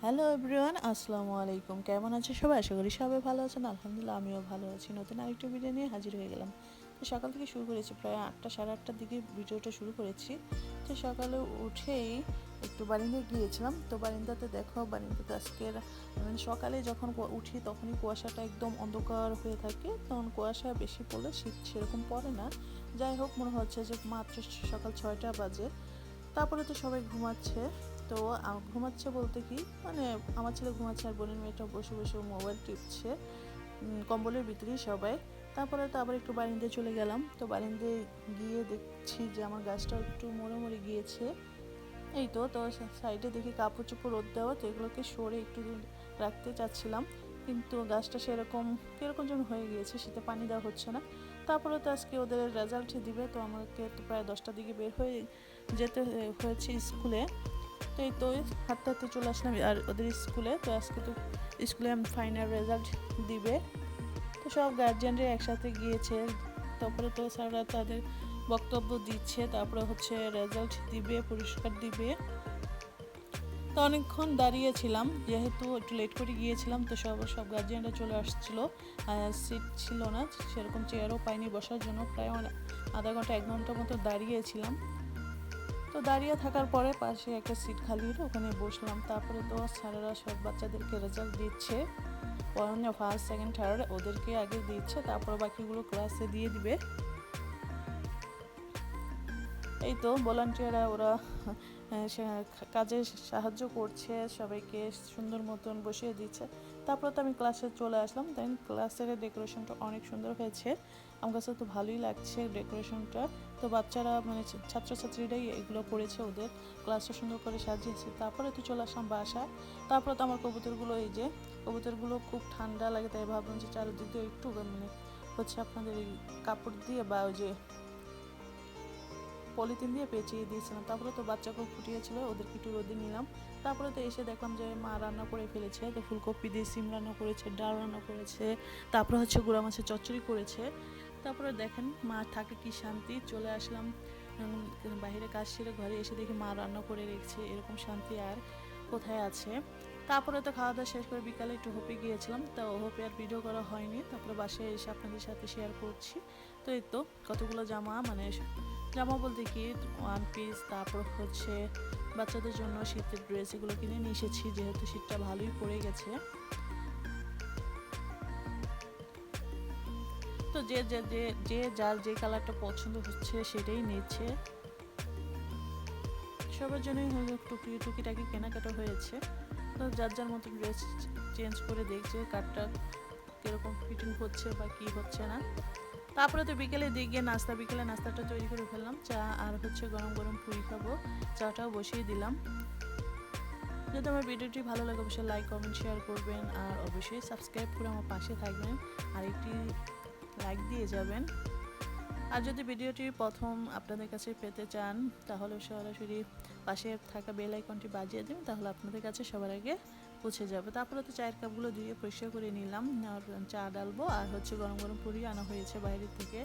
Hello everyone, আসসালামু আলাইকুম। কেমন আছে সবাই? আশা করি সবাই ভালো আছেন। আলহামদুলিল্লাহ আমিও ভালো আছি। নতুন আরেকটা ভিডিও নিয়ে হাজির হয়ে গেলাম। তো সকাল থেকে শুরু করেছি, প্রায় 8টা সাড়ে 8টার দিকে ভিডিওটা শুরু করেছি। তো সকালে উঠেই একটু বারিন্দায় গিয়েছিলাম। তো বারিন্দাতে আজকের মানে সকালে যখন উঠি তখনই কুয়াশাটা একদম অন্ধকার হয়ে থাকে, তখন কুয়াশা বেশি পড়লে শীত সেরকম পড়ে না। যাই হোক, মনে হচ্ছে যে মাত্র সকাল 6টা বাজে। তারপরে তো সবাই ঘুমাচ্ছে। তো ঘুমাচ্ছে বলতে কি, মানে আমার ছেলে ঘুমাচ্ছে আর বোনের মেয়েটা বসে বসে মোবাইল টিপছে কম্বলের ভিতরেই সবাই। তারপরে তো আবার একটু বারিন্দায় চলে গেলাম। তো বারিন্দায় গিয়ে দেখছি যে আমার গাছটা একটু মরে মরে গিয়েছে। এই তো তো সাইডে দেখি কাপড় চোপড় রোদ দেওয়া, তো এগুলোকে সরে একটু রাখতে চাচ্ছিলাম, কিন্তু গাছটা সেরকম কীরকম যেন হয়ে গিয়েছে, শীতে পানি দেওয়া হচ্ছে না। তারপরে তো আজকে ওদের রেজাল্ট দিবে, তো আমাকে তো প্রায় 10টার দিকে বের হয়ে যেতে হয়েছে স্কুলে। তো এই তো হাঁটতে হাঁটতে চলে আসলাম আর ওদের স্কুলে। তো আজকে তো স্কুলে ফাইনাল রেজাল্ট দিবে, তো সব গার্জিয়ানরা একসাথে গিয়েছে। তারপরে তো স্যাররা তাদের বক্তব্য দিচ্ছে, তারপরে হচ্ছে রেজাল্ট দিবে, পুরস্কার দিবে। তো অনেকক্ষণ দাঁড়িয়েছিলাম, যেহেতু একটু লেট করে গিয়েছিলাম। তো সব গার্জিয়ানরা চলে আসছিলো, সিট ছিল না সেরকম, চেয়ারও পাইনি বসার জন্য। প্রায় আধা ঘন্টা 1 ঘন্টার মতো দাঁড়িয়েছিলাম। তো দাঁড়িয়ে থাকার পরে পাশে একটা সিট খালি হলো, ওখানে বসলাম। তারপরে তো স্যারেরা সব বাচ্চাদেরকে রেজাল্ট দিচ্ছে, ফার্স্ট সেকেন্ড থার্ড ওদেরকে আগে দিচ্ছে, তারপর বাকিগুলো ক্লাসে দিয়ে দিবে। এই তো ভলান্টিয়াররা ওরা কাজে সাহায্য করছে, সবাইকে সুন্দর মতন বসিয়ে দিচ্ছে। তারপর তো আমি ক্লাসে চলে আসলাম। দেন ক্লাসের ডেকোরেশনটা অনেক সুন্দর হয়েছে, আমার কাছে তো ভালোই লাগছে ডেকোরেশনটা। তো বাচ্চারা মানে ছাত্রছাত্রীরাই এগুলো করেছে, ওদের ক্লাসটা সুন্দর করে সাজিয়েছে। তারপরে তো চলে আসলাম বাসায়। তারপরে তো আমার কবুতরগুলো, এই যে কবুতরগুলো খুব ঠান্ডা লাগে, তাই ভাবলাম যে চারিদিক দিয়ে একটু মানে হচ্ছে আপনাদের এই কাপড় দিয়ে বা ওই যে পলিথিন দিয়ে পেঁচিয়ে দিয়েছিলাম। তারপরে তো বাচ্চাকেও ফুটিয়েছিল, ওদেরকে একটু রোদে নিলাম। তারপরে তো এসে দেখলাম যে মা রান্না করে ফেলেছে। তো ফুলকপি দিয়ে সিম রান্না করেছে, ডাল রান্না করেছে, তারপরে হচ্ছে গুঁড়া মাছের চচ্চড়ি করেছে। তারপরে দেখেন মা থাকে কি শান্তি। চলে আসলাম বাইরে কাজ সেরে, ঘরে এসে দেখি মা রান্না করে রেখেছে, এরকম শান্তি আর কোথায় আছে। তারপরে তো খাওয়া দাওয়া শেষ করে বিকালে একটু হোপে গিয়েছিলাম, তো হোপে আর ভিডিও করা হয়নি। তারপরে বাসায় এসে আপনাদের সাথে শেয়ার করছি। তো এই তো কতগুলো জামা, মানে জামা বলতে কি ওয়ান পিস, তারপর হচ্ছে বাচ্চাদের জন্য শীতের ড্রেস, এগুলো কিনে নিয়ে এসেছি, যেহেতু শীতটা ভালোই পড়ে গেছে। তো যে যে যে যে যার যে কালারটা পছন্দ হচ্ছে সেটাই নিচ্ছে। সবার জন্যই টুকিটাকি কেনাকাটা হয়েছে। তো যার যার মতো ড্রেস চেঞ্জ করে দেখছে কারটা কীরকম ফিটিং হচ্ছে বা কী হচ্ছে না। তারপরে তো বিকেলে বিকেলে নাস্তাটা তৈরি করে ফেললাম, চা আর হচ্ছে গরম গরম পুরি খাবো। চাটাও বসিয়ে দিলাম। যদি আমার ভিডিওটি ভালো লাগে অবশ্যই লাইক কমেন্ট শেয়ার করবেন, আর অবশ্যই সাবস্ক্রাইব করে আমার পাশে থাকবেন আর একটি লাইক দিয়ে যাবেন। আর যদি ভিডিওটি প্রথম আপনাদের কাছে পেতে চান তাহলে সরাসরি পাশে থাকা বেল আইকনটি বাজিয়ে দিন, তাহলে আপনাদের কাছে সবার আগে পৌঁছে যাবে। তারপরে তো চায়ের কাপগুলো দিয়ে পরিষ্কার করে নিলাম, আর চা ডালবো। আর হচ্ছে গরম গরম পুরি আনা হয়েছে বাইরে থেকে,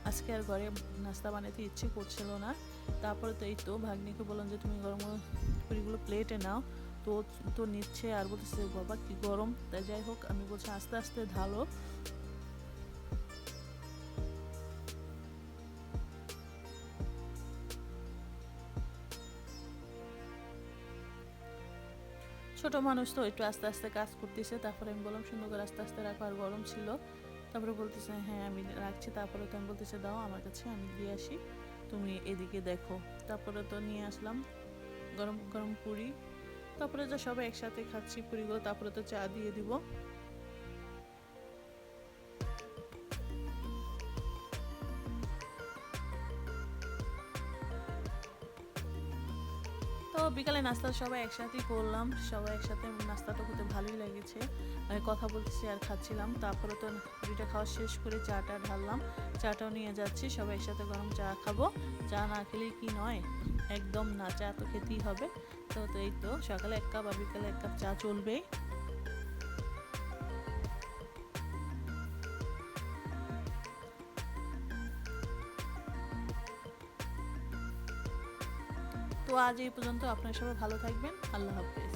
আজকে আর ঘরে নাস্তা বানাতে ইচ্ছে করছিল না। তারপরে তো এই তো ভাগ্নিকে বললাম যে তুমি গরম গরম পুরিগুলো প্লেটে নাও। তো তো নিচ্ছে আর বলতেছে বাবা কি গরম। তাই যাই হোক, আমি বলছি আস্তে আস্তে ঢালো। ছোট মানুষ তো একটু আস্তে আস্তে কাজ করতেছে। তারপরে আমি বললাম সুন্দর করে আস্তে আস্তে রাখো, আর গরম ছিল। তারপরে বলতেছে হ্যাঁ আমি রাখছি। তারপরে তো আমি বলতেছে দাও আমার কাছে, আমি দিয়ে আসি, তুমি এদিকে দেখো। তারপরে তো নিয়ে আসলাম গরম গরম পুরি। তারপরে তো সবাই একসাথে খাচ্ছি পুরিগুলো। তারপরে তো চা দিয়ে দিব। তো বিকালে নাস্তা সবাই একসাথেই করলাম, সবাই একসাথে নাস্তাটা করতে ভালোই লেগেছে। আমি কথা বলতেছি আর খাচ্ছিলাম। তারপরে তো পুরিটা খাওয়া শেষ করে চাটা ঢাললাম, চাটাও নিয়ে যাচ্ছি। সবাই একসাথে গরম চা খাবো, চা না খেলেই কি নয়, একদম না, চা তো খেতেই হবে। তো এই তো সকালে 1 কাপ আর বিকালে 1 কাপ চা চলবেই। তো আজ এই পর্যন্ত, আপনারা সবাই ভালো থাকবেন, আল্লাহ হাফেজ।